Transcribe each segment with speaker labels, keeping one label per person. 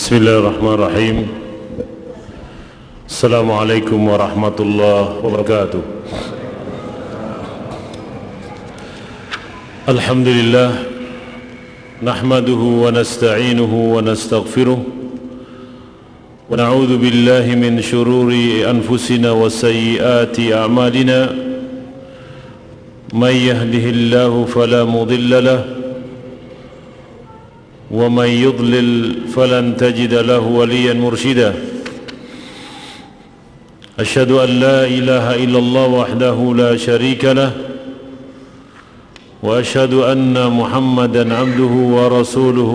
Speaker 1: Bismillahirrahmanirrahim. Assalamualaikum warahmatullahi wabarakatuh. Alhamdulillah, nahmaduhu wa nasta'inuhu wa nastaghfiruh wa na'udzu billahi min shururi anfusina wa sayyiati a'malina. May yahdihillahu fala mudilla lahu ومن يضلل فلن تجد له وليا مرشدا أشهد أن لا إله إلا الله وحده لا شريك له وأشهد أن محمدا عبده ورسوله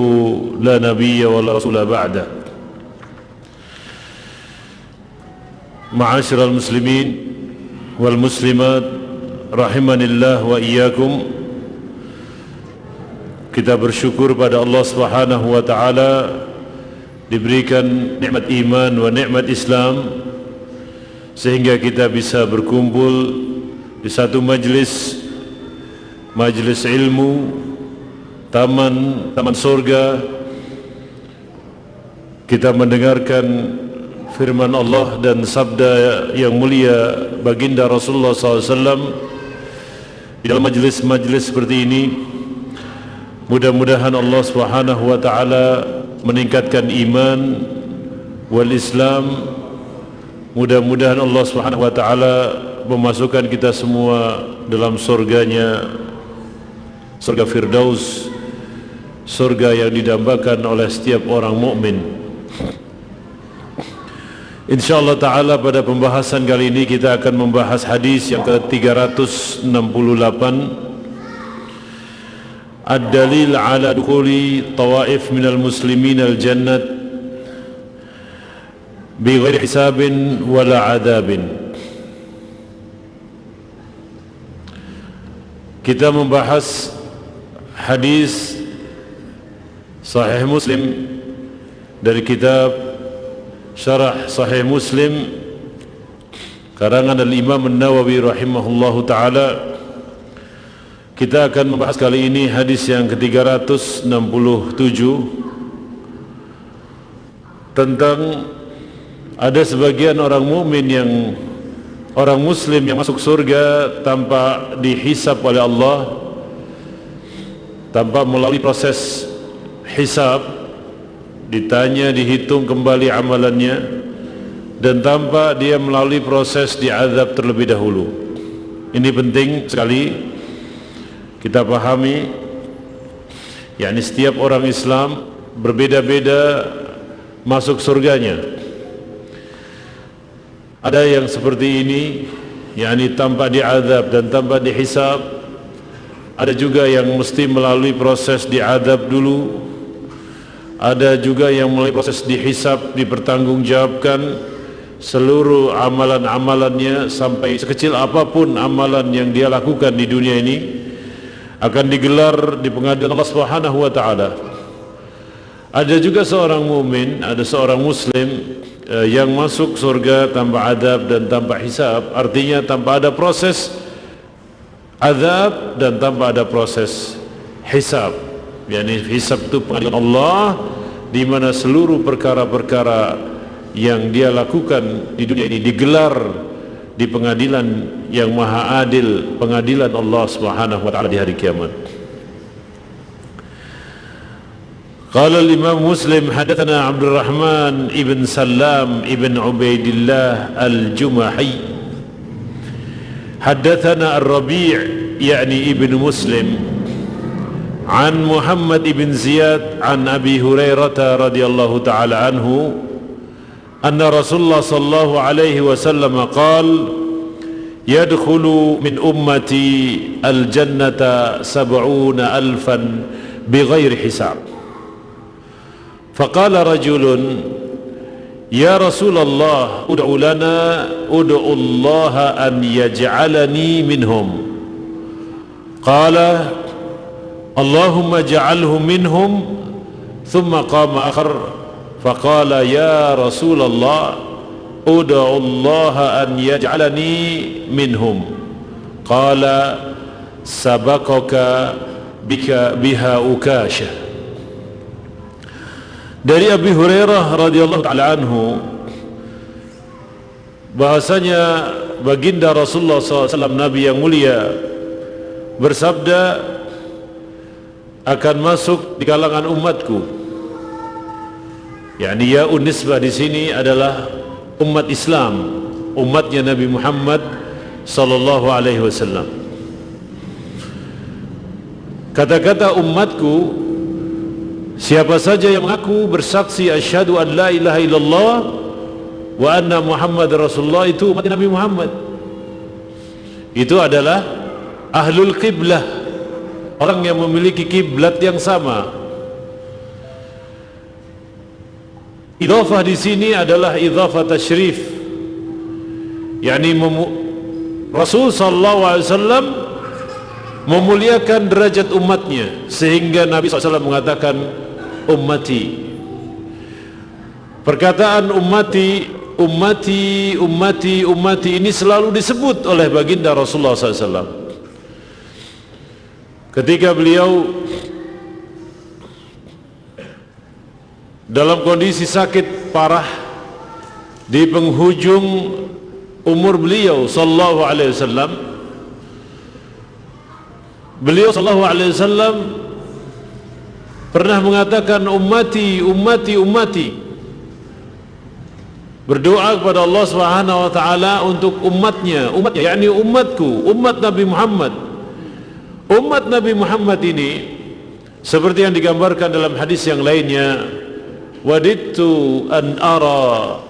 Speaker 1: لا نبي ولا رسول بعده. معاشر المسلمين والمسلمات رحمني الله وإياكم. Kita bersyukur pada Allah Subhanahu wa taala diberikan nikmat iman wa nikmat Islam sehingga kita bisa berkumpul di satu majlis ilmu, taman surga. Kita mendengarkan firman Allah dan sabda yang mulia baginda Rasulullah SAW di dalam majlis seperti ini. Mudah-mudahan Allah Subhanahu wa taala meningkatkan iman wal Islam. Mudah-mudahan Allah Subhanahu wa taala memasukkan kita semua dalam surganya, surga Firdaus, surga yang didambakan oleh setiap orang mukmin. Insyaallah taala pada pembahasan kali ini kita akan membahas hadis yang ke-368, Ad-dalil ala dukhuli tawaif minal muslimin al-jannat bighairi hisabin wala adabin. Kita membahas hadis Sahih Muslim dari kitab Syarah Sahih Muslim karangan Al-Imam An-Nawawi rahimahullahu ta'ala. Kita akan membahas kali ini hadis yang ke-367 tentang ada sebagian orang muslim yang masuk surga tanpa dihisab oleh Allah, tanpa melalui proses hisab, ditanya, dihitung kembali amalannya, dan tanpa dia melalui proses diazab terlebih dahulu. Ini penting sekali kita pahami, yakni setiap orang Islam berbeda-beda masuk surganya. Ada yang seperti ini, yakni tanpa diazab dan tanpa dihisab. Ada juga yang mesti melalui proses diazab dulu. Ada juga yang melalui proses dihisab, dipertanggungjawabkan seluruh amalan-amalannya, sampai sekecil apapun amalan yang dia lakukan di dunia ini akan digelar di pengadilan Allah Subhanahu wa taala. Ada juga seorang mukmin, ada seorang muslim yang masuk surga tanpa adab dan tanpa hisab, artinya tanpa ada proses azab dan tanpa ada proses hisab. Yani hisab itu pengadilan Allah di mana seluruh perkara-perkara yang dia lakukan di dunia ini digelar di pengadilan yang maha adil, pengadilan Allah Subhanahu wa taala di hari kiamat. Qala al-Imam Muslim hadatsana Abdurrahman ibn Salam ibn Ubaidillah al-Jumahi hadatsana Ar-Rabi' yani ibn Muslim an Muhammad ibn Ziyad an Abi Hurairah radhiyallahu ta'ala anhu أن رسول الله صلى الله عليه وسلم قال يدخل من أمتي الجنة 70,000 بغير حساب. فقال رجل يا رسول الله ادع لنا ادع الله أن يجعلني منهم. قال اللهم اجعله منهم. ثم قام آخر فقال يا رسول الله ادعو الله أن يجعلني منهم. قال سبقك biha ukasha. Dari Abi Hurairah radhiyallahu ta'ala anhu bahasanya baginda Rasulullah SAW, Nabi yang mulia, bersabda, akan masuk di kalangan umatku, yakni ya unisbah di sini adalah umat Islam, umatnya Nabi Muhammad sallallahu alaihi wasallam. Kata-kata umatku, siapa saja yang mengaku bersaksi asyhadu an la ilaha illallah wa anna Muhammad Rasulullah, itu umat Nabi Muhammad. Itu adalah ahlul qiblah, orang yang memiliki kiblat yang sama. Idhafah di sini adalah idhafah tasyrif, yakni Rasul sallallahu alaihi wasallam memuliakan derajat umatnya, sehingga Nabi SAW mengatakan ummati. Perkataan ummati, ummati, ummati, ummati ini selalu disebut oleh baginda Rasulullah SAW ketika beliau dalam kondisi sakit parah di penghujung umur beliau sallallahu alaihi wasallam. Beliau sallallahu alaihi wasallam pernah mengatakan ummati, ummati, ummati, berdoa kepada Allah Subhanahu wa taala untuk umatnya, yakni umatku, umat Nabi Muhammad. Umat Nabi Muhammad ini seperti yang digambarkan dalam hadis yang lainnya, wadidtu an ara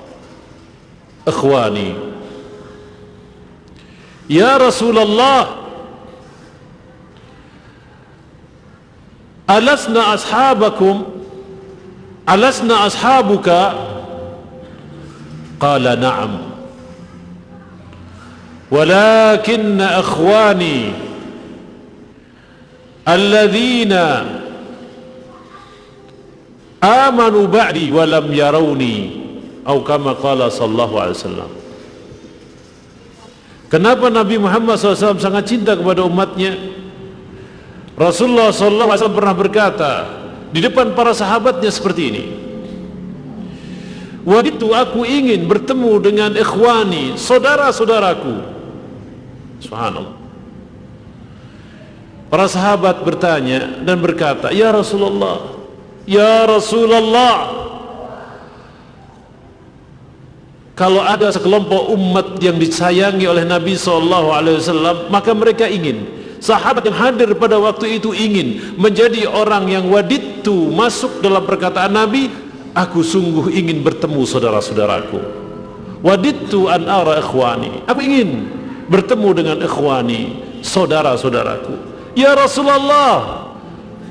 Speaker 1: ikhwani ya Rasulullah, alasna ashabakum, alasna ashabuka, qala na'am walakinna akhwani alladhina amanu ba'di wa lam yarawni, atau kama qala sallallahu alaihi wasallam. Kenapa Nabi Muhammad SAW sangat cinta kepada umatnya? Rasulullah SAW pernah berkata di depan para sahabatnya seperti ini, waditu, aku ingin bertemu dengan ikhwani, saudara-saudaraku. Subhanallah. Para sahabat bertanya dan berkata, ya Rasulullah, ya Rasulullah, kalau ada sekelompok umat yang disayangi oleh Nabi SAW, maka mereka ingin, sahabat yang hadir pada waktu itu ingin menjadi orang yang waditu, masuk dalam perkataan Nabi, aku sungguh ingin bertemu saudara-saudaraku. Waditu an ara ikhwani, aku ingin bertemu dengan ikhwani, saudara-saudaraku. Ya Rasulullah,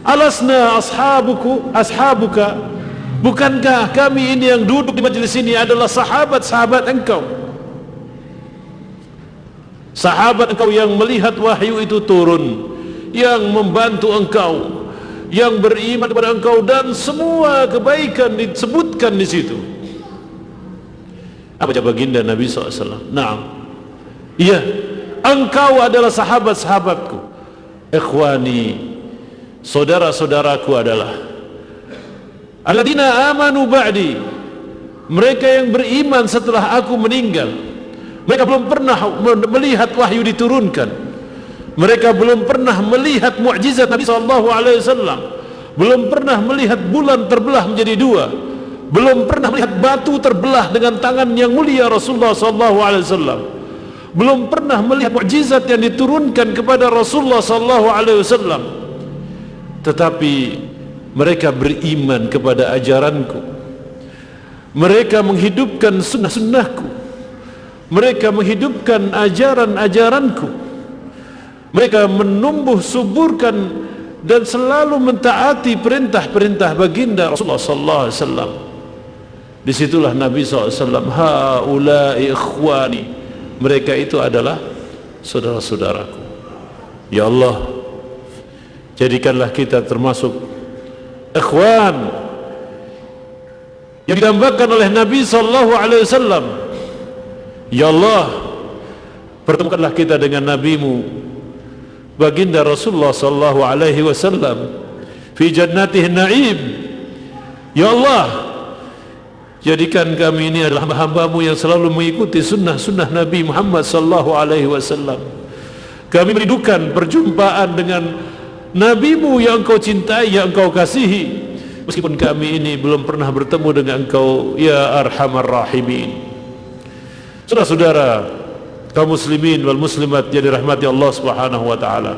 Speaker 1: alasna ashabuka, bukankah kami ini yang duduk di majelis ini adalah sahabat-sahabat engkau, sahabat engkau yang melihat wahyu itu turun, yang membantu engkau, yang beriman kepada engkau, dan semua kebaikan disebutkan di situ. Apa jawab baginda Nabi SAW? Naam, iya, engkau adalah sahabat-sahabatku. Ikhwani, saudara-saudaraku adalah alladzina amanu ba'di, mereka yang beriman setelah aku meninggal. Mereka belum pernah melihat wahyu diturunkan, mereka belum pernah melihat mukjizat Nabi SAW, belum pernah melihat bulan terbelah menjadi dua, belum pernah melihat batu terbelah dengan tangan yang mulia Rasulullah SAW, belum pernah melihat mukjizat yang diturunkan kepada Rasulullah SAW, tetapi mereka beriman kepada ajaranku, mereka menghidupkan sunnah-sunnahku, mereka menghidupkan ajaran-ajaranku, mereka menumbuh suburkan dan selalu mentaati perintah-perintah baginda Rasulullah SAW. Disitulah Nabi SAW, haulai ikhwani, mereka itu adalah saudara-saudaraku. Ya Allah, jadikanlah kita termasuk ikhwan yang ditambahkan oleh Nabi SAW. Ya Allah, pertemukanlah kita dengan Nabimu baginda Rasulullah SAW fi jannatihi na'im, Ya Allah, jadikan kami ini adalah hamba-Hambamu yang selalu mengikuti sunnah-sunnah Nabi Muhammad sallallahu alaihi wasallam. Kami merindukan perjumpaan dengan Nabi-Mu yang Engkau cintai, yang Engkau kasihi, meskipun kami ini belum pernah bertemu dengan Engkau, ya Arhamar Rahimin. Saudara-saudara kaum muslimin wal muslimat yang dirahmati Allah Subhanahu wa taala,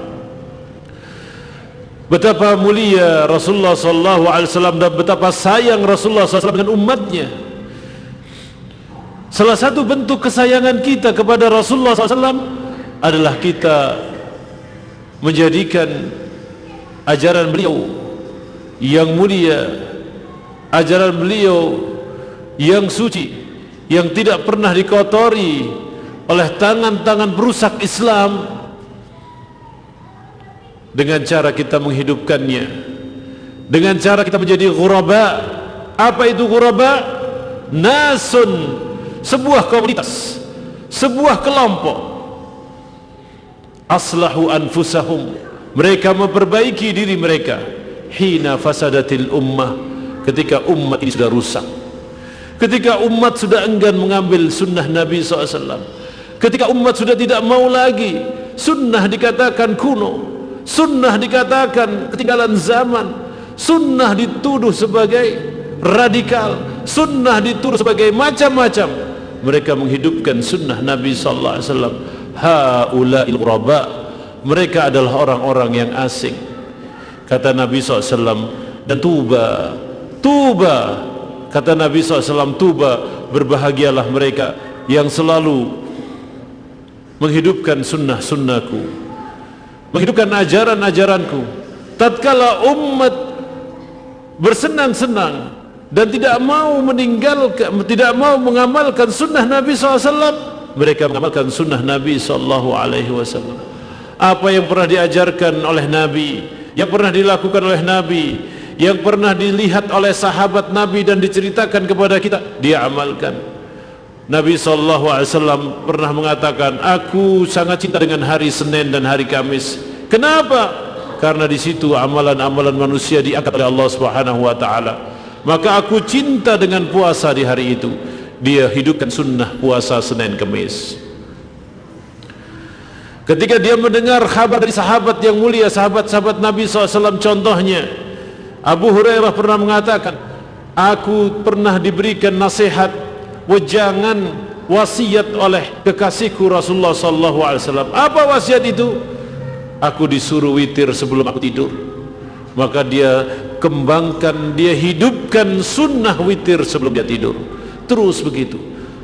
Speaker 1: betapa mulia Rasulullah sallallahu alaihi wasallam dan betapa sayang Rasulullah sallallahu alaihi wasallam dengan umatnya. Salah satu bentuk kesayangan kita kepada Rasulullah sallallahu alaihi wasallam adalah kita menjadikan ajaran beliau yang mulia, ajaran beliau yang suci, yang tidak pernah dikotori oleh tangan-tangan perusak Islam, dengan cara kita menghidupkannya, dengan cara kita menjadi ghuraba. Apa itu ghuraba? Nasun, sebuah komunitas, sebuah kelompok. Aslahu anfusahum, mereka memperbaiki diri mereka. Hina fasadatil ummah, ketika umat ini sudah rusak, ketika umat sudah enggan mengambil sunnah Nabi SAW, ketika umat sudah tidak mau lagi, sunnah dikatakan kuno, sunnah dikatakan ketinggalan zaman, sunnah dituduh sebagai radikal, sunnah dituduh sebagai macam-macam. Mereka menghidupkan sunnah Nabi sallallahu alaihi wasallam. Haula'il ghuraba, mereka adalah orang-orang yang asing, kata Nabi SAW. Dan tuba, tuba, kata Nabi SAW, tuba, berbahagialah mereka yang selalu menghidupkan sunnah-sunnahku, menghidupkan ajaran-ajaranku. Tatkala umat bersenang-senang dan tidak mau meninggalkan, tidak mau mengamalkan sunnah Nabi SAW, mereka mengamalkan sunnah Nabi SAW. Apa yang pernah diajarkan oleh Nabi, yang pernah dilakukan oleh Nabi, yang pernah dilihat oleh sahabat Nabi dan diceritakan kepada kita, dia amalkan. Nabi SAW pernah mengatakan, aku sangat cinta dengan hari Senin dan hari Kamis. Kenapa? Karena di situ amalan-amalan manusia diangkat oleh Allah Subhanahu wa taala. Maka aku cinta dengan puasa di hari itu. Dia hidupkan sunnah puasa Senin Kamis. Ketika dia mendengar kabar dari sahabat yang mulia, sahabat-sahabat Nabi SAW, contohnya Abu Hurairah pernah mengatakan, aku pernah diberikan nasihat, wejangan, wasiat oleh kekasihku Rasulullah SAW. Apa wasiat itu? Aku disuruh witir sebelum aku tidur. Maka dia kembangkan, dia hidupkan sunnah witir sebelum dia tidur. Terus begitu,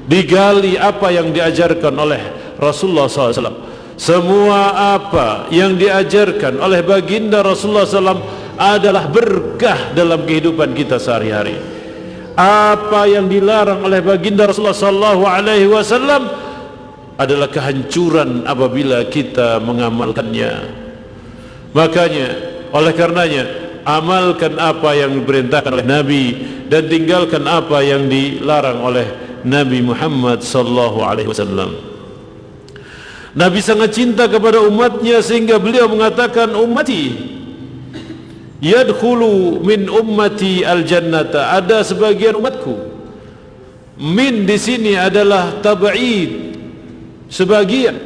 Speaker 1: digali apa yang diajarkan oleh Rasulullah SAW. Semua apa yang diajarkan oleh baginda Rasulullah SAW adalah berkah dalam kehidupan kita sehari-hari. Apa yang dilarang oleh baginda Rasulullah SAW adalah kehancuran apabila kita mengamalkannya. Makanya, oleh karenanya, amalkan apa yang diperintahkan oleh Nabi dan tinggalkan apa yang dilarang oleh Nabi Muhammad sallallahu alaihi wasallam. Nabi sangat cinta kepada umatnya sehingga beliau mengatakan, ummati yadkhulu min ummati al-jannata. Ada sebagian umatku. Min di sini adalah tab'id, sebagian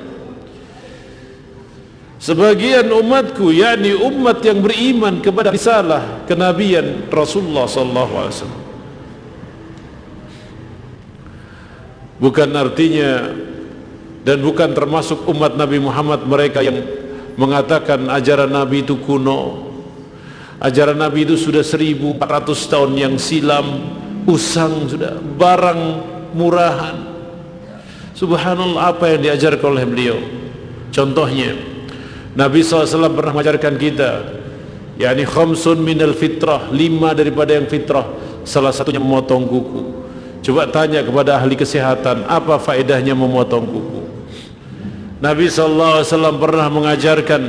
Speaker 1: umatku, yakni umat yang beriman kepada risalah kenabian Rasulullah sallallahu alaihi wasallam. Bukan artinya dan bukan termasuk umat Nabi Muhammad mereka yang mengatakan ajaran Nabi itu kuno, ajaran Nabi itu sudah 1400 tahun yang silam, usang sudah, barang murahan. Subhanallah, apa yang diajarkan oleh beliau. Contohnya, Nabi SAW pernah mengajarkan kita, yakni khamsun minal fitrah, 5 daripada yang fitrah, salah satunya memotong kuku. Coba tanya kepada ahli kesehatan, apa faedahnya memotong kuku? Nabi SAW pernah mengajarkan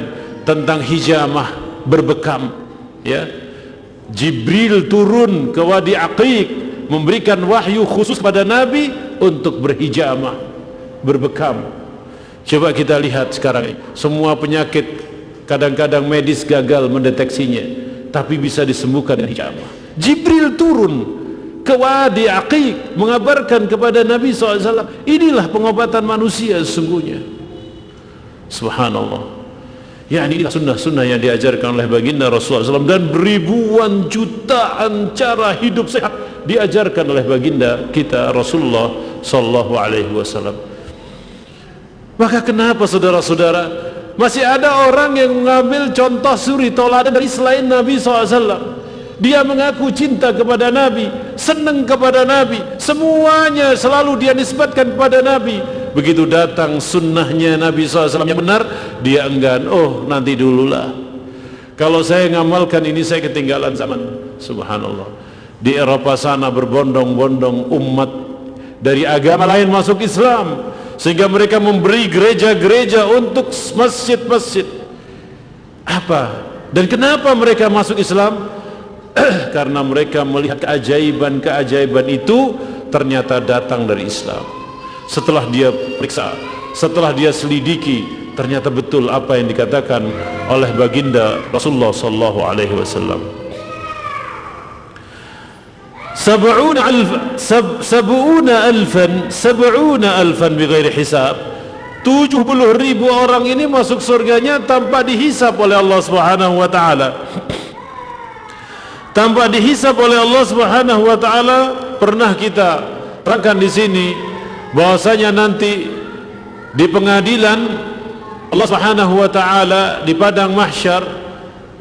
Speaker 1: tentang hijamah, berbekam, ya. Jibril turun ke Wadi Aqiq memberikan wahyu khusus pada Nabi untuk berhijamah, berbekam. Coba kita lihat sekarang, semua penyakit kadang-kadang medis gagal mendeteksinya, tapi bisa disembuhkan dengan hijamah. Jibril turun ke Wadi Aqiq mengabarkan kepada Nabi SAW, inilah pengobatan manusia sesungguhnya. Subhanallah. Ya, inilah sunnah-sunnah yang diajarkan oleh baginda Rasulullah SAW, dan beribuan jutaan cara hidup sehat diajarkan oleh baginda kita Rasulullah SAW. Maka kenapa saudara-saudara masih ada orang yang mengambil contoh suri tauladan dari selain Nabi SAW? Dia mengaku cinta kepada Nabi, senang kepada Nabi, semuanya selalu dia nisbatkan kepada Nabi. Begitu datang sunnahnya Nabi SAW yang benar, dia enggan. Oh, nanti dululah, kalau saya ngamalkan ini saya ketinggalan zaman. Subhanallah. Di Eropa sana berbondong-bondong umat dari agama lain masuk Islam, sehingga mereka memberi gereja-gereja untuk masjid-masjid. Apa dan kenapa mereka masuk Islam? Karena mereka melihat keajaiban-keajaiban itu ternyata datang dari Islam. Setelah dia periksa, setelah dia selidiki, ternyata betul apa yang dikatakan oleh baginda Rasulullah sallallahu alaihi wasallam. Sab'una alfan bighairi hisab. 70.000 orang ini masuk surganya tanpa dihisab oleh Allah Subhanahu wa taala. Tanpa dihisab oleh Allah Subhanahu wa taala. Pernah kita terangkan di sini bahwasanya nanti di pengadilan Allah Subhanahu wa taala di padang mahsyar,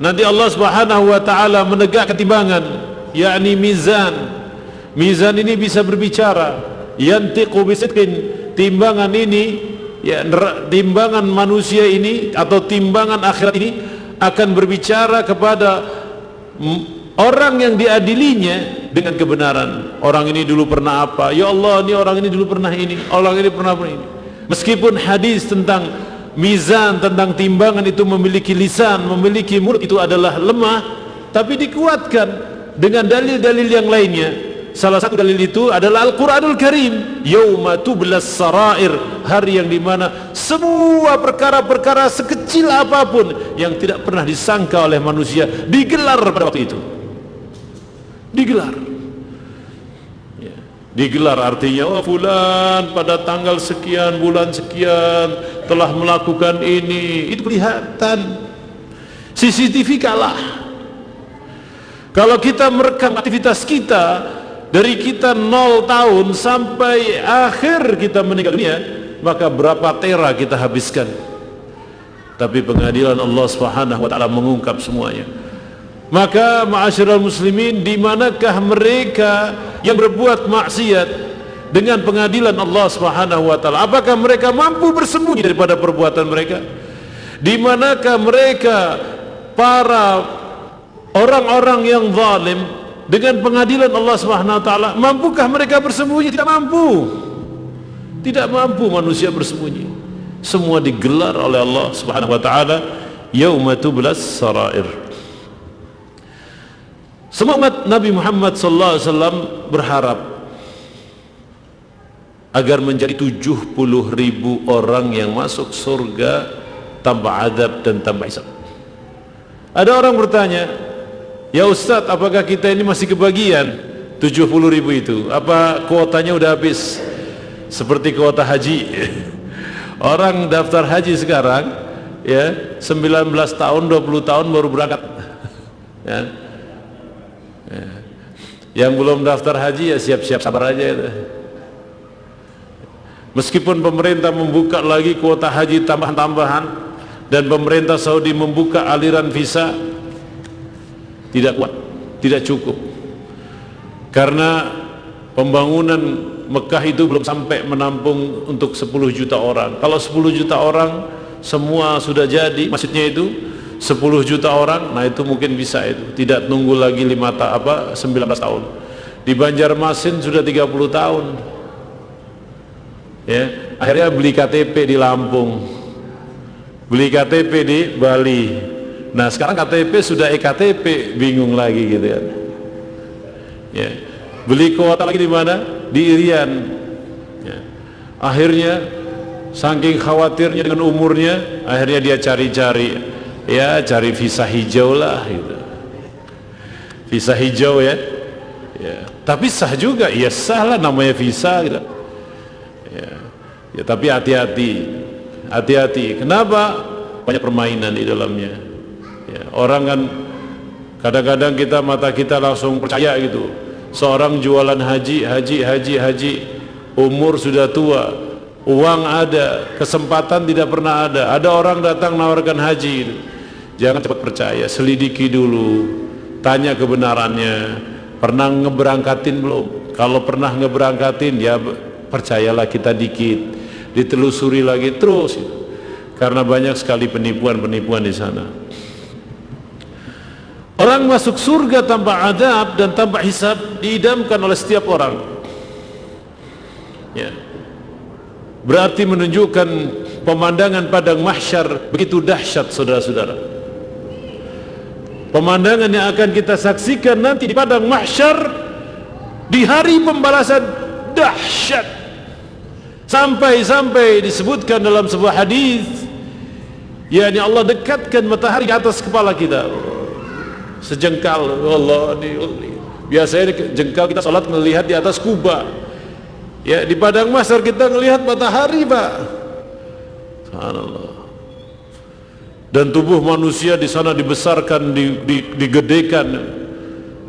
Speaker 1: nanti Allah Subhanahu wa taala menegakkan timbangan, yakni mizan. Mizan ini bisa berbicara, yantiqu bisidqin. Timbangan ini, ya, timbangan manusia ini atau timbangan akhirat ini akan berbicara kepada orang yang diadilinya dengan kebenaran. Orang ini dulu pernah apa? Ya Allah, ini orang ini dulu pernah ini, orang ini pernah ini. Meskipun hadis tentang mizan, tentang timbangan itu memiliki lisan, memiliki mulut, itu adalah lemah, tapi dikuatkan dengan dalil-dalil yang lainnya. Salah satu dalil itu adalah Al-Quranul Karim. Yauma tublas sarair, hari yang dimana semua perkara-perkara sekecil apapun yang tidak pernah disangka oleh manusia digelar pada waktu itu. Digelar, ya. Digelar artinya, oh fulan pada tanggal sekian bulan sekian telah melakukan ini. Itu kelihatan. CCTV kalah. Kalau kita merekam aktivitas kita dari kita 0 tahun sampai akhir kita meninggal dunia, maka berapa tera kita habiskan. Tapi pengadilan Allah Subhanahu wa taala mengungkap semuanya. Maka ma'asyiral muslimin, di manakah mereka yang berbuat maksiat dengan pengadilan Allah Subhanahu wa taala? Apakah mereka mampu bersembunyi daripada perbuatan mereka? Di manakah mereka, para orang-orang yang zalim, dengan pengadilan Allah Subhanahu wa taala? Mampukah mereka bersembunyi? Tidak mampu. Tidak mampu manusia bersembunyi. Semua digelar oleh Allah Subhanahu wa taala. Yauma tublas sarair. Semua umat Nabi Muhammad sallallahu alaihi wasallam berharap agar menjadi 70.000 orang yang masuk surga tanpa azab dan tanpa hisab. Ada orang bertanya, ya Ustaz, apakah kita ini masih kebagian 70.000 itu? Apa kuotanya udah habis? Seperti kuota haji. Orang daftar haji sekarang, ya, 19 tahun, 20 tahun baru berangkat. Ya. Ya. Yang belum daftar haji ya siap-siap sabar aja itu. Meskipun pemerintah membuka lagi kuota haji tambahan-tambahan dan pemerintah Saudi membuka aliran visa, tidak kuat, tidak cukup. Karena pembangunan Mekah itu belum sampai menampung untuk 10 juta orang. Kalau 10 juta orang semua sudah jadi, maksudnya itu 10 juta orang, nah itu mungkin bisa itu. Tidak nunggu lagi 19 tahun. Di Banjarmasin sudah 30 tahun. Ya, akhirnya beli KTP di Lampung, beli KTP di Bali. Nah sekarang KTP sudah eKTP, bingung lagi gitu kan. Ya, beli kuota lagi di mana? Di Irian. Ya. Akhirnya saking khawatirnya dengan umurnya, akhirnya dia cari-cari, ya cari visa hijau lah gitu. visa hijau ya. Tapi sah juga, ya sah lah namanya visa gitu. Ya, tapi hati-hati. Kenapa? Banyak permainan di dalamnya. Ya, orang kan kadang-kadang mata kita langsung percaya gitu. Seorang jualan haji, umur sudah tua, uang ada, kesempatan tidak pernah ada. Ada orang datang nawarkan haji gitu. Jangan cepat percaya, selidiki dulu, tanya kebenarannya. Pernah ngeberangkatin belum? Kalau pernah ngeberangkatin, ya percayalah kita dikit, ditelusuri lagi terus, karena banyak sekali penipuan di sana. Orang masuk surga tanpa adab dan tanpa hisab diidamkan oleh setiap orang. Ya. Berarti menunjukkan pemandangan padang mahsyar begitu dahsyat, saudara-saudara. Pemandangan yang akan kita saksikan nanti di padang mahsyar di hari pembalasan dahsyat, sampai disebutkan dalam sebuah hadis, yakni Allah dekatkan matahari di atas kepala kita sejengkal. Allah, biasanya jengkal kita salat melihat di atas Kuba, ya di padang mahsyar kita melihat matahari, Pak. Subhanallah. Dan tubuh manusia di sana dibesarkan, digedekan.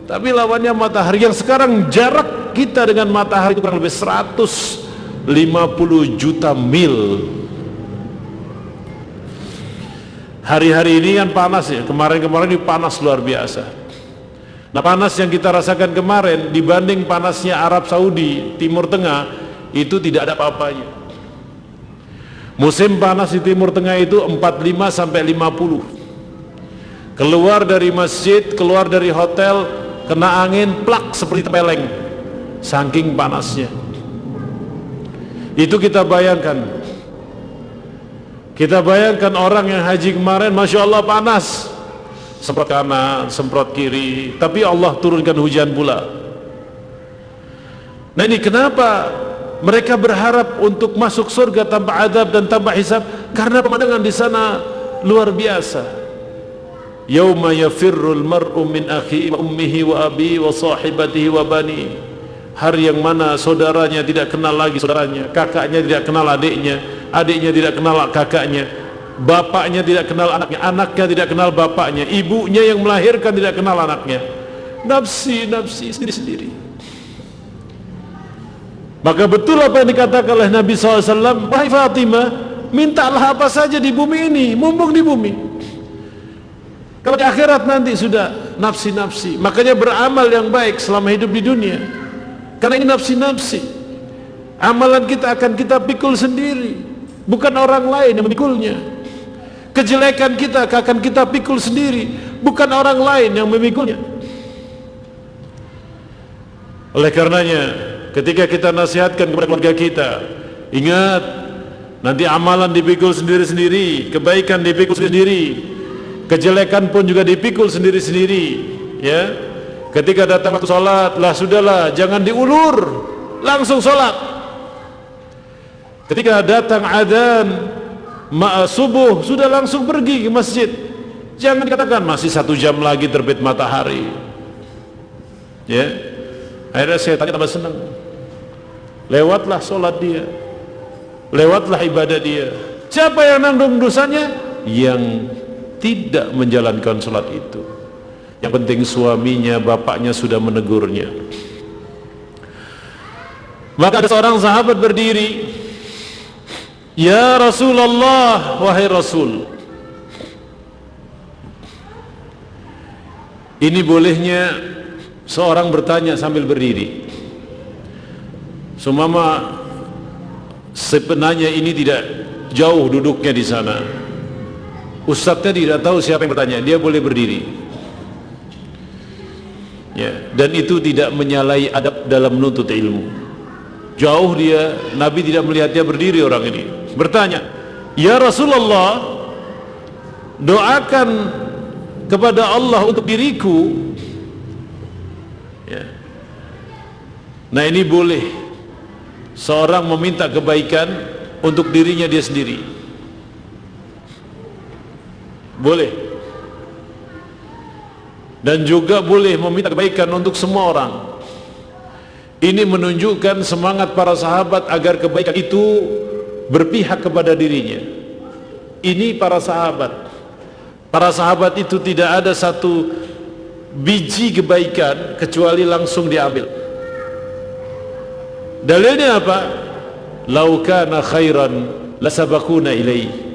Speaker 1: Tapi lawannya matahari yang sekarang jarak kita dengan matahari itu kurang lebih 150 juta mil. Hari-hari ini kan panas ya, kemarin-kemarin ini panas luar biasa. Nah, panas yang kita rasakan kemarin dibanding panasnya Arab Saudi, Timur Tengah, itu tidak ada apa-apanya. Musim panas di Timur Tengah itu 45 sampai 50. Keluar dari masjid, keluar dari hotel, kena angin plak seperti tempeleng, saking panasnya. Itu kita bayangkan orang yang haji kemarin, Masya Allah panas, semprot kanan, semprot kiri, tapi Allah turunkan hujan pula. Nah, ini kenapa mereka berharap untuk masuk surga tanpa adab dan tanpa hisab? Karena pemandangan di sana luar biasa. Yauma yafirrul mar'u min akhihi wa ummihi wa abihi wa sahibatihi wa bani. Hari yang mana saudaranya tidak kenal lagi saudaranya, kakaknya tidak kenal adiknya, adiknya tidak kenal kakaknya, bapaknya tidak kenal anaknya, anaknya tidak kenal bapaknya, ibunya yang melahirkan tidak kenal anaknya. Nafsi sendiri-sendiri. Maka betul apa yang dikatakan oleh Nabi SAW, wahai Fatimah, mintalah apa saja di bumi ini, mumpung di bumi. Kalau di akhirat nanti sudah nafsi-nafsi. Makanya beramal yang baik selama hidup di dunia, karena ini nafsi-nafsi. Amalan kita akan kita pikul sendiri, bukan orang lain yang memikulnya. Kejelekan kita akan kita pikul sendiri, bukan orang lain yang memikulnya. Oleh karenanya, ketika kita nasihatkan kepada keluarga kita, ingat, nanti amalan dipikul sendiri-sendiri, kebaikan dipikul sendiri, kejelekan pun juga dipikul sendiri-sendiri. Ya, ketika datang waktu sholat, lah sudahlah, jangan diulur, langsung sholat. Ketika datang adzan subuh, sudah langsung pergi ke masjid. Jangan dikatakan masih 1 jam lagi terbit matahari. Ya, akhirnya saya tanya tambah senang. Lewatlah sholat dia, lewatlah ibadah dia. Siapa yang nanggung dosanya? Yang tidak menjalankan sholat itu. Yang penting suaminya, bapaknya sudah menegurnya. Maka ada seorang sahabat berdiri, ya Rasulullah, wahai Rasul. Ini bolehnya seorang bertanya sambil berdiri. Sumama sebenarnya ini tidak jauh duduknya di sana, ustadznya tidak tahu siapa yang bertanya, dia boleh berdiri. Ya, dan itu tidak menyalahi adab dalam menuntut ilmu. Jauh dia, Nabi tidak melihat dia berdiri, orang ini bertanya, ya Rasulullah, doakan kepada Allah untuk diriku. Ya. Nah, ini boleh seorang meminta kebaikan untuk dirinya dia sendiri, boleh. dan juga boleh meminta kebaikan untuk semua orang. Ini menunjukkan semangat para sahabat agar kebaikan itu berpihak kepada dirinya. Ini para sahabat. Para sahabat itu tidak ada satu biji kebaikan kecuali langsung diambil. Dalilnya apa? Lau kana khairan lasabaquna ilaihi.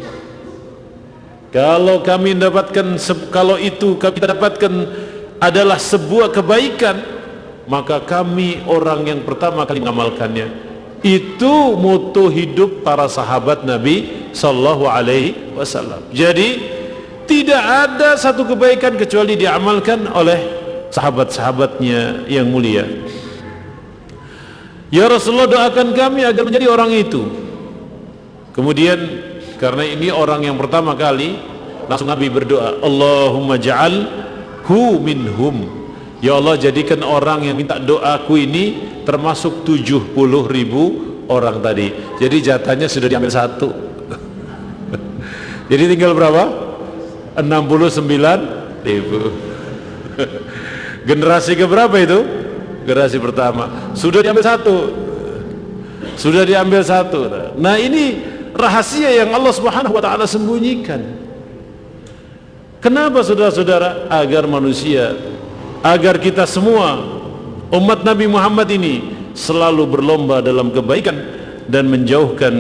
Speaker 1: Kalau kami mendapatkan, kalau itu kita dapatkan adalah sebuah kebaikan, maka kami orang yang pertama kali mengamalkannya. Itu moto hidup para sahabat Nabi sallallahu alaihi wasallam. Jadi tidak ada satu kebaikan kecuali diamalkan oleh sahabat-sahabatnya yang mulia. Ya Rasulullah, doakan kami agar menjadi orang itu. Kemudian karena ini orang yang pertama kali, langsung Nabi berdoa, Allahumma ja'alhu minhum. Ya Allah, jadikan orang yang minta doaku ini termasuk 70.000 orang tadi. Jadi jatahnya sudah diambil satu. Jadi tinggal berapa? 69.000. Generasi keberapa itu? Generasi pertama. Sudah diambil satu. Sudah diambil satu. Nah, ini rahasia yang Allah Subhanahu wa taala sembunyikan. Kenapa saudara-saudara? Agar manusia, agar kita semua umat Nabi Muhammad ini selalu berlomba dalam kebaikan dan menjauhkan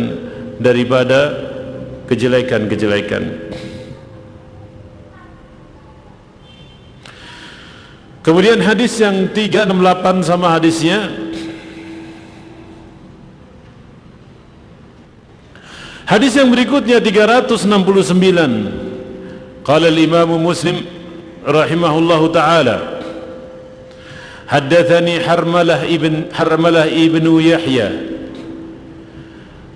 Speaker 1: daripada kejelekan-kejelekan. Kemudian hadis yang 368 sama hadisnya, hadis yang berikutnya 369. Qala al-Imam Muslim rahimahullahu taala, haddatsani Harmalah ibn Yahya,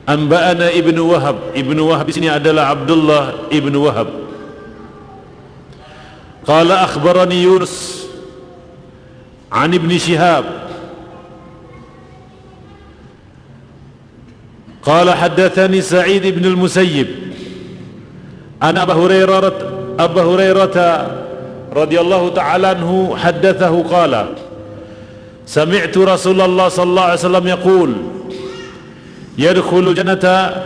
Speaker 1: anba'ana ibnu Wahab. Ibnu Wahab di sini adalah Abdullah ibn Wahab. Qala akhbarani Yunus an ibn Shihab qala haddatsani Sa'id ibn al-Musayyib an Abu Hurairah radhiyallahu ta'ala anhu haddathahu qala sami'tu Rasulullah sallallahu alaihi wasallam yaqul yadkhulu jannata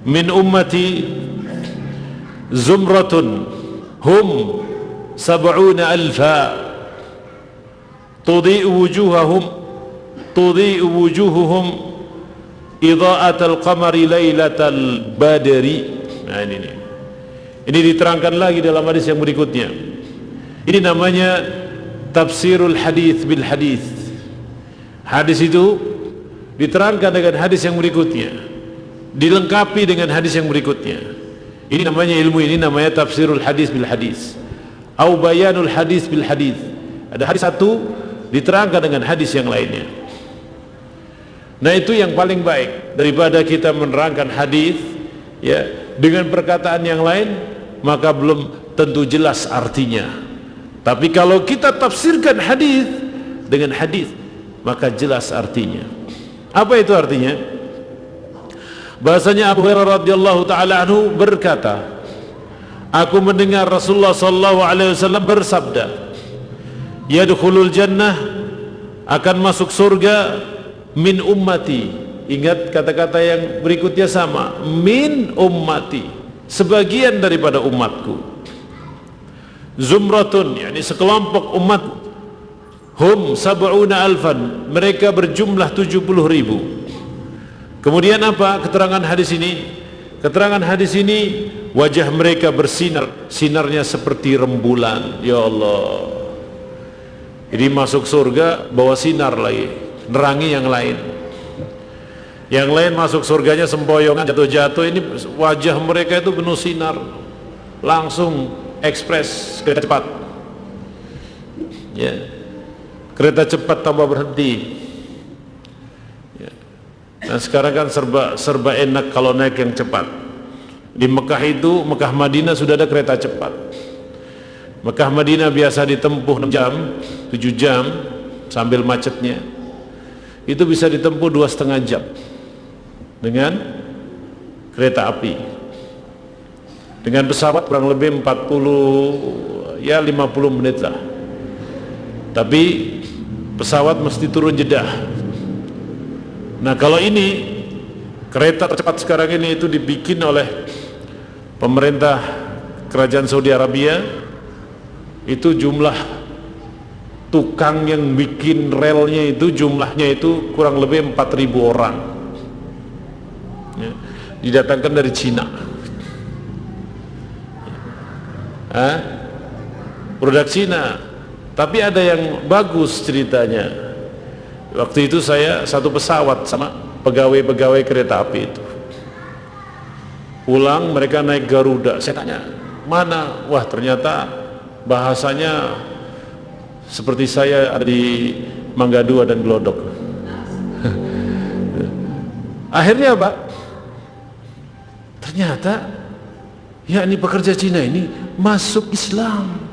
Speaker 1: min ummati zumratun hum 70,000 tudhi'u wujuhuhum idha'atal qamari lailatal badri. Nah, ini diterangkan lagi dalam hadis yang berikutnya. Ini namanya tafsirul hadis bil hadis. Hadis itu diterangkan dengan hadis yang berikutnya, dilengkapi dengan hadis yang berikutnya. Ini namanya ilmu, ini namanya tafsirul hadis bil hadis atau bayanul hadis bil hadis. Ada hadis satu diterangkan dengan hadis yang lainnya. Nah, itu yang paling baik daripada kita menerangkan hadis ya dengan perkataan yang lain, maka belum tentu jelas artinya. Tapi kalau kita tafsirkan hadis dengan hadis, maka jelas artinya. Apa itu artinya? Bahasanya Abu Hurairah radhiyallahu taala anhu berkata, aku mendengar Rasulullah sallallahu alaihi wasallam bersabda, yadkhulul jannah, akan masuk surga, min ummati. Ingat kata-kata yang berikutnya sama, min ummati, sebagian daripada umatku. Zumratun, yakni sekelompok umat, hum 70,000, mereka berjumlah 70.000. Kemudian apa keterangan hadis ini? Keterangan hadis ini, wajah mereka bersinar, sinarnya seperti rembulan. Ya Allah, jadi masuk surga bawa sinar lagi, nerangi yang lain. Yang lain masuk surganya sempoyongan, jatuh-jatuh, ini wajah mereka itu penuh sinar, langsung ekspres, kereta cepat ya, kereta cepat tanpa berhenti ya. Nah, sekarang kan serba enak kalau naik yang cepat. Di Mekah itu, Mekah Madinah sudah ada kereta cepat. Mekah Madinah biasa ditempuh 6 jam, 7 jam sambil macetnya, itu bisa ditempuh 2,5 jam dengan kereta api. Dengan pesawat kurang lebih 40 ya 50 menit lah. Tapi pesawat mesti turun Jeddah. Nah kalau ini kereta tercepat sekarang ini itu dibikin oleh pemerintah kerajaan Saudi Arabia, itu jumlah tukang yang bikin relnya itu jumlahnya itu kurang lebih 4.000 orang ya, didatangkan dari Cina. Produk Cina, tapi ada yang bagus ceritanya. Waktu itu saya satu pesawat sama pegawai-pegawai kereta api itu pulang, mereka naik Garuda. Saya tanya mana, wah ternyata bahasanya seperti saya ada di Mangga 2 dan Glodok. Akhirnya Pak, ternyata ya ini pekerja Cina ini masuk Islam.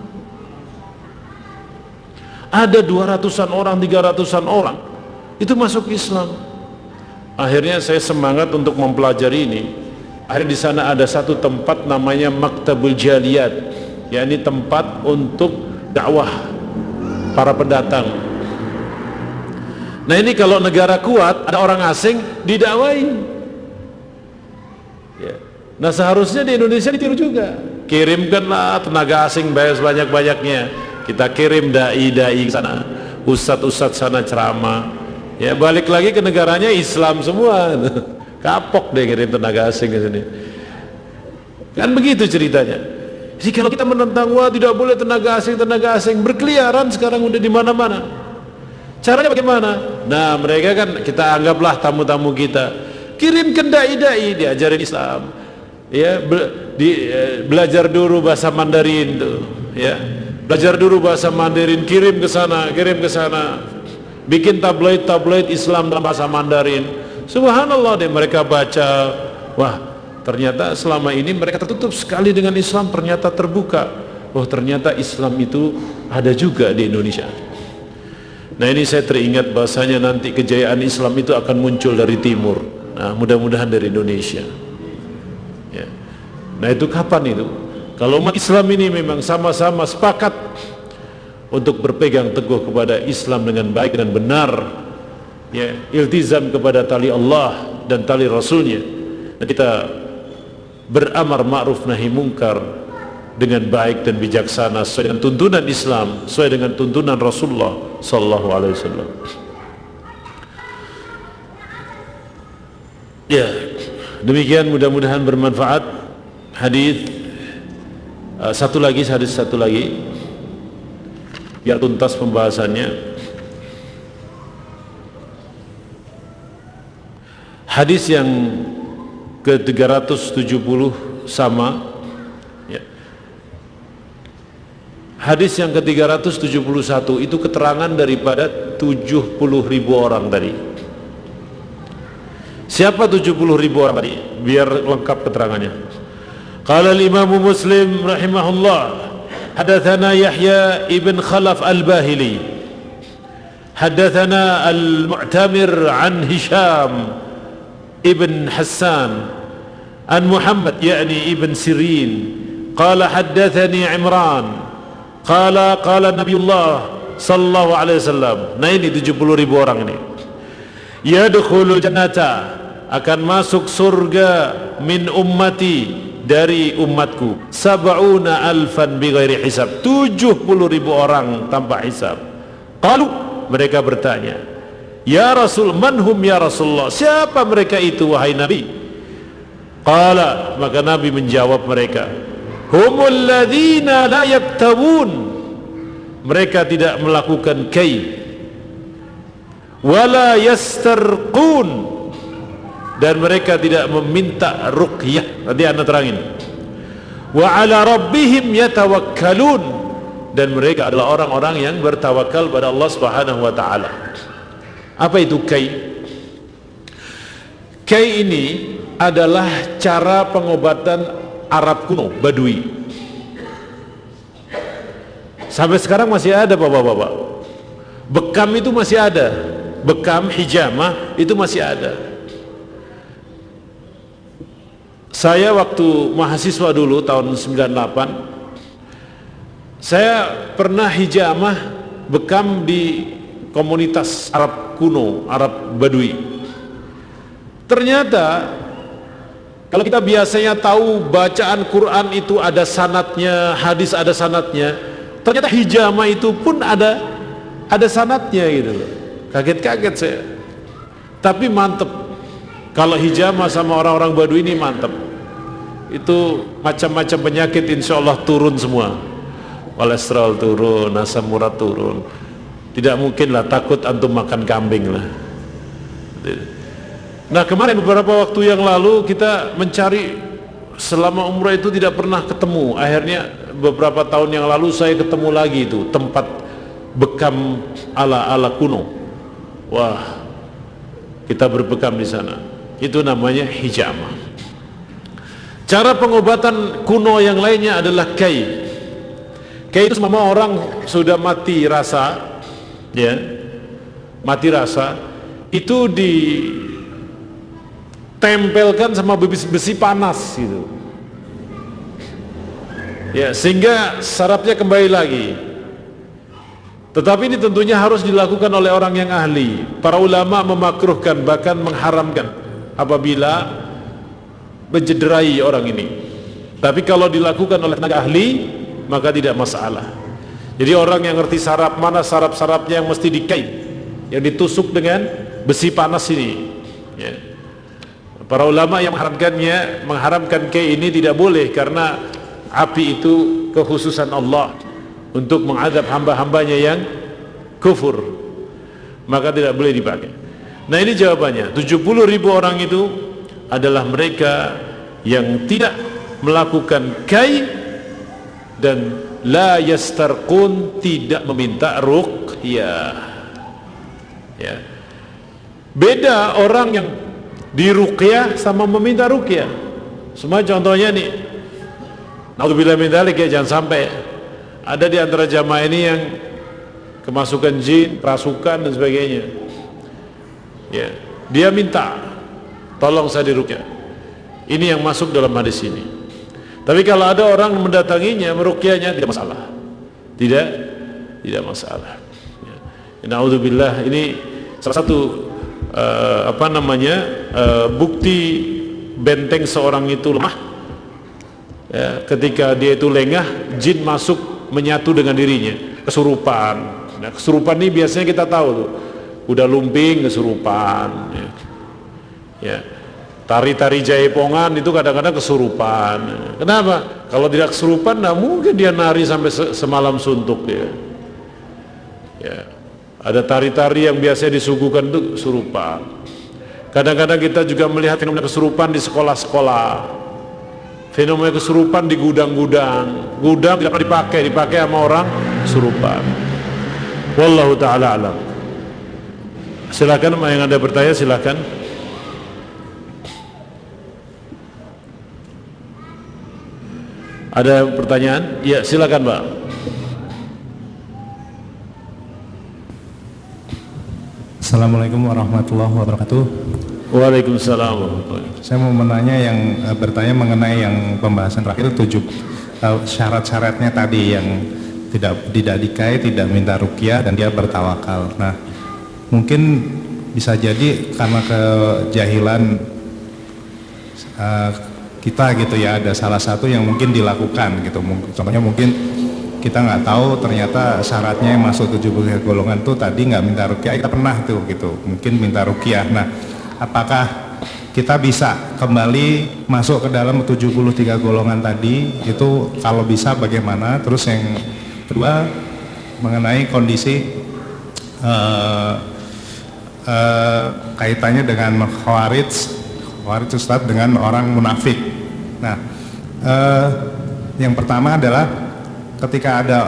Speaker 1: Ada 200-an orang, 300-an orang itu masuk Islam. Akhirnya saya semangat untuk mempelajari ini. Akhirnya di sana ada satu tempat namanya Maktabul Jaliyat, yakni tempat untuk dakwah para pendatang. Nah ini kalau negara kuat, ada orang asing didakwain ya. Nah seharusnya di Indonesia ditiru juga. Kirimkanlah tenaga asing bayar sebanyak-banyaknya, kita kirim dai-dai ke sana, ustadz-ustadz sana ceramah ya, balik lagi ke negaranya Islam semua. Kapok deh kirim tenaga asing ke sini, kan begitu ceritanya. Jadi kalau kita menentang, wah tidak boleh tenaga asing berkeliaran sekarang udah di mana-mana. Caranya bagaimana? Nah mereka kan kita anggaplah tamu-tamu kita, kirimkan dai-dai diajarin Islam ya, belajar dulu bahasa Mandarin tuh ya, belajar dulu bahasa Mandarin, kirim ke sana, bikin tabloid Islam dalam bahasa Mandarin. Subhanallah deh, mereka baca, wah ternyata selama ini mereka tertutup sekali dengan Islam, ternyata terbuka. Oh ternyata Islam itu ada juga di Indonesia. Nah ini saya teringat bahasanya nanti kejayaan Islam itu akan muncul dari timur. Nah mudah-mudahan dari Indonesia ya. Nah itu kapan itu? Kalau umat Islam ini memang sama-sama sepakat untuk berpegang teguh kepada Islam dengan baik dan benar ya, iltizam kepada tali Allah dan tali Rasulnya, dan kita beramar ma'ruf nahi mungkar dengan baik dan bijaksana sesuai dengan tuntunan Islam, sesuai dengan tuntunan Rasulullah sallallahu alaihi wasallam. Ya, demikian, mudah-mudahan bermanfaat. Hadis satu lagi biar tuntas pembahasannya. Hadis yang ke-370 sama ya. Hadis yang ke-371 itu keterangan daripada 70.000 orang tadi. Siapa 70.000 orang tadi? Biar lengkap keterangannya. Qala al-Imam Muslim rahimahullah, hadatsana Yahya ibn Khalaf al-Bahili, hadatsana al-Mu'tamir an Hisham ibn Hassan an Muhammad yakni ibn Sirin qala haddathani Imran qala Nabiullah sallallahu alaihi wasallam. Nah ini 70.000 orang ini, yadkhulul jannata, akan masuk surga, min ummati, dari umatku, 70.000 bighairi hisab, 70.000 orang tanpa hisab. Qalu, mereka bertanya, ya Rasul, manhum ya Rasulullah, siapa mereka itu wahai Nabi? Qala, maka Nabi menjawab mereka, humul ladzina la yaktabun, mereka tidak melakukan kai, wala yastarqun, dan mereka tidak meminta ruqyah. Nanti anda terangin. Wa ala rabbihim yatawakkalun, dan mereka adalah orang-orang yang bertawakal pada Allah Subhanahu wa taala. Apa itu kai? Kai ini adalah cara pengobatan Arab kuno, Badui. Sampai sekarang masih ada bapak-bapak. Bekam itu masih ada. Bekam, hijamah itu masih ada. Saya waktu mahasiswa dulu tahun 98, Saya pernah hijamah bekam di komunitas Arab kuno, Arab Badui. Ternyata kalau kita biasanya tahu bacaan Quran itu ada sanadnya, hadis ada sanadnya, ternyata hijamah itu pun ada sanadnya gitu loh. Kaget-kaget saya. Tapi mantep. Kalau hijamah sama orang-orang Badui ini mantep. Itu macam-macam penyakit insya Allah turun semua. Kolesterol turun, asam urat turun. Tidak mungkin lah takut antum makan kambing lah. Nah kemarin beberapa waktu yang lalu kita mencari, selama umrah itu tidak pernah ketemu. Akhirnya beberapa tahun yang lalu saya ketemu lagi itu tempat bekam ala kuno. Wah, kita berbekam di sana. Itu namanya hijamah. Cara pengobatan kuno yang lainnya adalah kai. Kai itu semua orang sudah mati rasa, ya, mati rasa, itu ditempelkan sama besi panas gitu, ya, sehingga sarafnya kembali lagi. Tetapi ini tentunya harus dilakukan oleh orang yang ahli. Para ulama memakruhkan, bahkan mengharamkan apabila mencederai orang ini. Tapi kalau dilakukan oleh tenaga ahli maka tidak masalah. Jadi orang yang ngerti saraf, mana saraf-sarafnya yang mesti dikait, yang ditusuk dengan besi panas ini, ya. Para ulama yang mengharamkan kai ini tidak boleh, karena api itu kekhususan Allah untuk mengadab hamba-hambanya yang kufur, maka tidak boleh dipakai. Nah ini jawabannya. 70.000 orang itu adalah mereka yang tidak melakukan kai dan la yastarqun, tidak meminta ruqyah, ya. Beda orang yang diruqyah sama meminta ruqyah. Semua contohnya nih, naudzubillah min dzalik, ya, jangan sampai ada di antara jamaah ini yang kemasukan jin, rasukan dan sebagainya, ya, dia minta tolong saya diruqyah. Ini yang masuk dalam hadis ini. Tapi kalau ada orang mendatanginya, meruqyahnya, tidak masalah, tidak masalah, ya. Naudzubillah, ini salah satu bukti benteng seorang itu lemah, ya, ketika dia itu lengah, jin masuk menyatu dengan dirinya, kesurupan. Nah, kesurupan ini biasanya kita tahu tuh, udah lumping kesurupan, ya. Ya, tari-tari jaipongan itu kadang-kadang kesurupan. Kenapa? Kalau tidak kesurupan, nah mungkin dia nari sampai semalam suntuk, ya. Ya, ada tari-tari yang biasanya disuguhkan itu kesurupan. Kadang-kadang kita juga melihat fenomena kesurupan di sekolah-sekolah, fenomena kesurupan di gudang-gudang. Gudang tidak pernah dipakai sama orang kesurupan. Wallahu ta'ala alam. Silakan, yang Anda bertanya silakan. Ada pertanyaan? Ya, silakan, Pak.
Speaker 2: Assalamualaikum warahmatullahi wabarakatuh.
Speaker 1: Waalaikumsalam warahmatullahi wabarakatuh.
Speaker 2: Saya mau bertanya mengenai yang pembahasan terakhir, 7 syarat-syaratnya tadi, yang tidak dikai, tidak minta ruqyah, dan dia bertawakal. Nah, mungkin bisa jadi karena kejahilan kita gitu ya, ada salah satu yang mungkin dilakukan gitu. Contohnya mungkin kita nggak tahu ternyata syaratnya yang masuk 73 golongan tuh tadi nggak minta ruqyah, kita pernah tuh gitu, mungkin minta ruqyah. Nah, apakah kita bisa kembali masuk ke dalam 73 golongan tadi itu? Kalau bisa bagaimana? Terus yang kedua mengenai kondisi kaitannya dengan Khawarij Ustaz, dengan orang munafik. Nah, yang pertama adalah ketika ada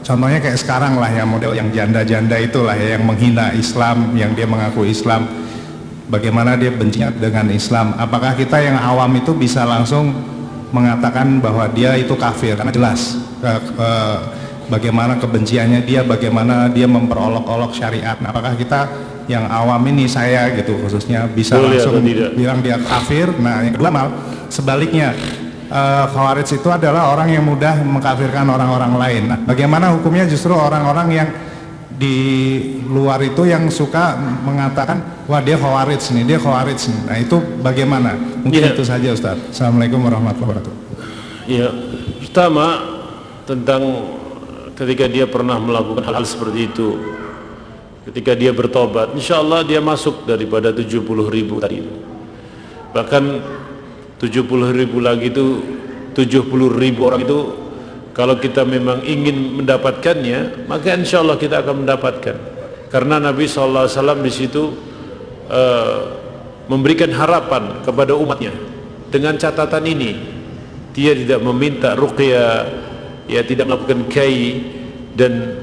Speaker 2: contohnya kayak sekarang lah ya, model yang janda-janda itulah ya, yang menghina Islam, yang dia mengaku Islam, bagaimana dia bencinya dengan Islam. Apakah kita yang awam itu bisa langsung mengatakan bahwa dia itu kafir? Karena jelas bagaimana kebenciannya dia, bagaimana dia memperolok-olok syariat. Nah, apakah kita yang awam ini, saya gitu khususnya, bisa langsung bilang dia kafir? Nah, yang kedua sebaliknya, Khawarij itu adalah orang yang mudah mengkafirkan orang-orang lain. Nah, bagaimana hukumnya justru orang-orang yang di luar itu yang suka mengatakan, wah dia Khawarij nih, dia Khawarij nih. Nah itu bagaimana? Mungkin itu saja Ustaz. Assalamualaikum warahmatullahi wabarakatuh.
Speaker 1: Ya, pertama tentang ketika dia pernah melakukan hal seperti itu, ketika dia bertobat, insya Allah dia masuk daripada 70.000 tadi. Bahkan 70.000 lagi itu, 70.000 orang itu, kalau kita memang ingin mendapatkannya, maka insya Allah kita akan mendapatkan. Karena Nabi SAW di situ memberikan harapan kepada umatnya dengan catatan ini: dia tidak meminta ruqyah, ya tidak melakukan kai, dan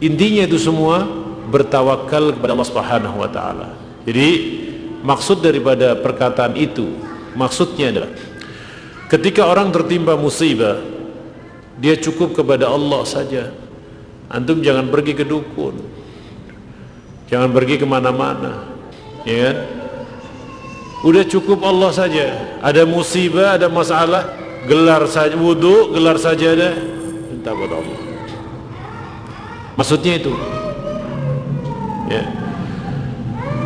Speaker 1: intinya itu semua bertawakal kepada Allah Subhanahu wa taala. Jadi maksud daripada perkataan itu, maksudnya adalah ketika orang tertimpa musibah, dia cukup kepada Allah saja. Antum jangan pergi ke dukun, jangan pergi kemana-mana, ya kan? Udah cukup Allah saja. Ada musibah, ada masalah, gelar saja wudu, gelar saja ada, minta kepada Allah. Maksudnya itu, ya.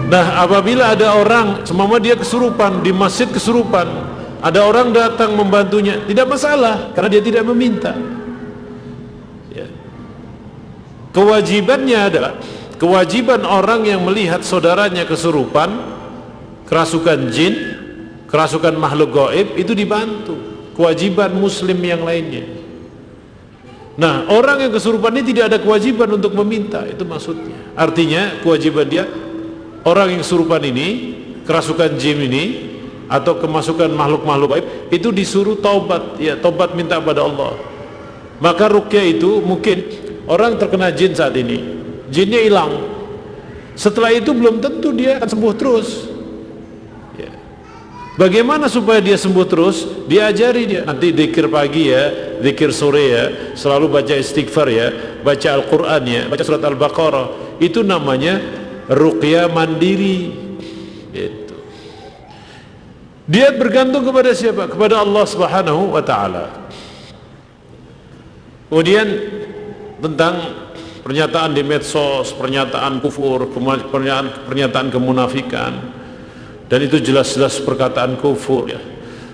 Speaker 1: Nah, apabila ada orang, semama dia kesurupan di masjid, kesurupan, ada orang datang membantunya, tidak masalah karena dia tidak meminta. Ya. Kewajibannya adalah kewajiban orang yang melihat saudaranya kesurupan, kerasukan jin, kerasukan makhluk gaib, itu dibantu. Kewajiban muslim yang lainnya. Nah, orang yang kesurupan ini tidak ada kewajiban untuk meminta, itu maksudnya. Artinya kewajiban dia, orang yang kesurupan ini, kerasukan jin ini, atau kemasukan makhluk-makhluk gaib, itu disuruh taubat, ya, taubat minta pada Allah. Maka ruqyah itu mungkin orang terkena jin saat ini, jinnya hilang, setelah itu belum tentu dia akan sembuh terus. Ya. Bagaimana supaya dia sembuh terus? Diajari dia, nanti zikir pagi ya, zikir sore ya, selalu baca istighfar ya, baca Al-Quran ya, baca surat Al-Baqarah. Itu namanya ruqyah mandiri. Itu. Dia bergantung kepada siapa? Kepada Allah Subhanahu wa taala. Kemudian tentang pernyataan di medsos, pernyataan kufur, pernyataan kemunafikan, dan itu jelas-jelas perkataan kufur, ya.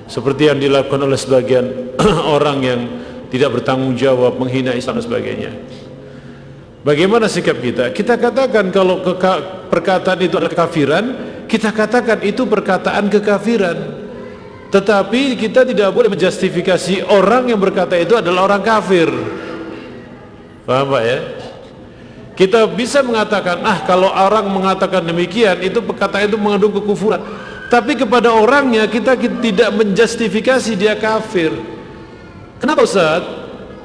Speaker 1: Seperti yang dilakukan oleh sebagian orang yang tidak bertanggung jawab, menghina Islam dan sebagainya. Bagaimana sikap kita? Kita katakan kalau perkataan itu adalah kekafiran, kita katakan itu perkataan kekafiran. Tetapi kita tidak boleh menjustifikasi orang yang berkata itu adalah orang kafir. Paham Pak ya? Kita bisa mengatakan, kalau orang mengatakan demikian, itu perkataan itu mengandung kekufuran. Tapi kepada orangnya kita tidak menjustifikasi dia kafir. Kenapa Ustaz?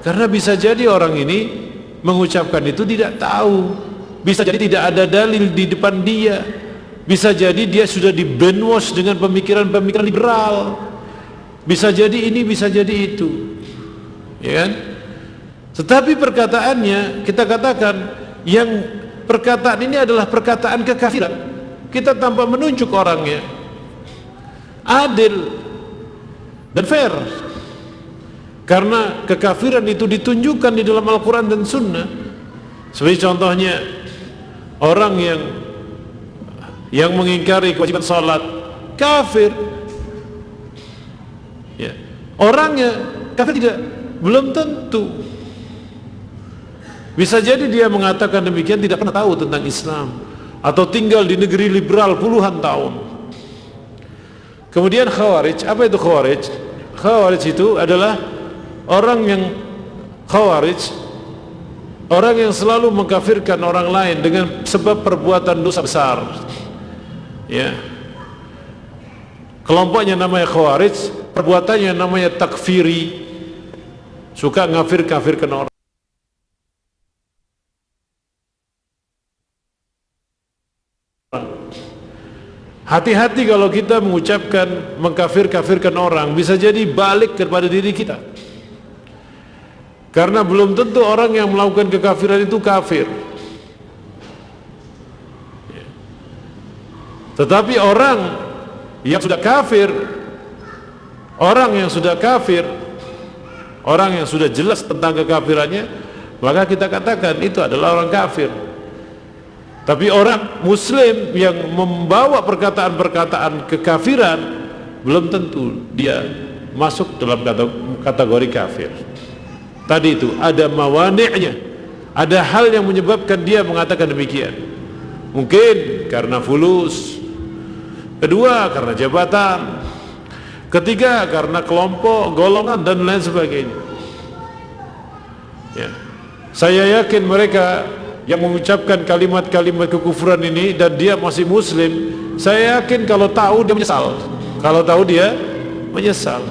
Speaker 1: Karena bisa jadi orang ini mengucapkan itu tidak tahu, bisa jadi tidak ada dalil di depan dia, bisa jadi dia sudah di brainwash dengan pemikiran-pemikiran liberal, bisa jadi ini, bisa jadi itu, ya kan? Tetapi perkataannya kita katakan yang perkataan ini adalah perkataan kekafiran, kita tanpa menunjuk orangnya, adil dan fair. Karena kekafiran itu ditunjukkan di dalam Al-Quran dan Sunnah. Seperti contohnya orang yang mengingkari kewajiban salat, kafir. Ya. Orangnya kafir tidak, belum tentu. Bisa jadi dia mengatakan demikian tidak pernah tahu tentang Islam, atau tinggal di negeri liberal puluhan tahun. Kemudian Khawarij, apa itu Khawarij? Khawarij itu adalah orang yang Khawarij, orang yang selalu mengkafirkan orang lain dengan sebab perbuatan dosa besar. Ya. Kelompoknya namanya Khawarij, perbuatannya namanya takfiri, suka ngafir-kafirkan orang. Hati-hati kalau kita mengucapkan mengkafir-kafirkan orang, bisa jadi balik kepada diri kita. Karena belum tentu orang yang melakukan kekafiran itu kafir. Tetapi orang yang sudah kafir, Orang yang sudah kafir, orang yang sudah jelas tentang kekafirannya, maka kita katakan itu adalah orang kafir. Tapi orang muslim yang membawa perkataan-perkataan kekafiran, belum tentu dia masuk dalam kategori kafir. Tadi itu ada mawani'nya, ada hal yang menyebabkan dia mengatakan demikian. Mungkin karena fulus, kedua karena jabatan, ketiga karena kelompok, golongan dan lain sebagainya. Ya. Saya yakin mereka yang mengucapkan kalimat-kalimat kekufuran ini dan dia masih muslim, saya yakin kalau tahu dia menyesal. Kalau tahu dia menyesal.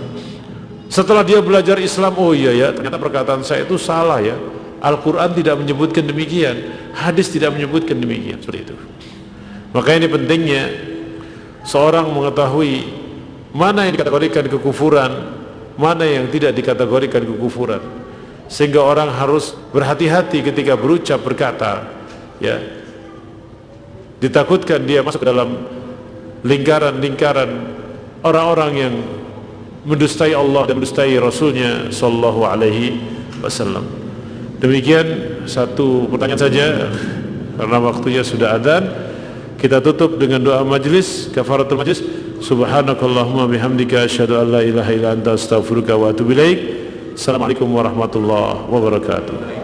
Speaker 1: Setelah dia belajar Islam, oh iya ya, ternyata perkataan saya itu salah ya. Al-Quran tidak menyebutkan demikian, hadis tidak menyebutkan demikian, seperti itu. Maka ini pentingnya seorang mengetahui mana yang dikategorikan kekufuran, mana yang tidak dikategorikan kekufuran, sehingga orang harus berhati-hati ketika berucap, berkata, ya, ditakutkan dia masuk ke dalam lingkaran-lingkaran orang-orang yang mendustai Allah dan mendustai Rasulnya Sallallahu Alaihi Wasallam. Demikian satu pertanyaan saja karena waktunya sudah adzan. Kita tutup dengan doa majlis, kafaratul majlis. Subhanakallahumma bihamdika asyhadu an la ilaha illa anta astaghfiruka wa atubu ilaik. Assalamualaikum warahmatullahi wabarakatuh.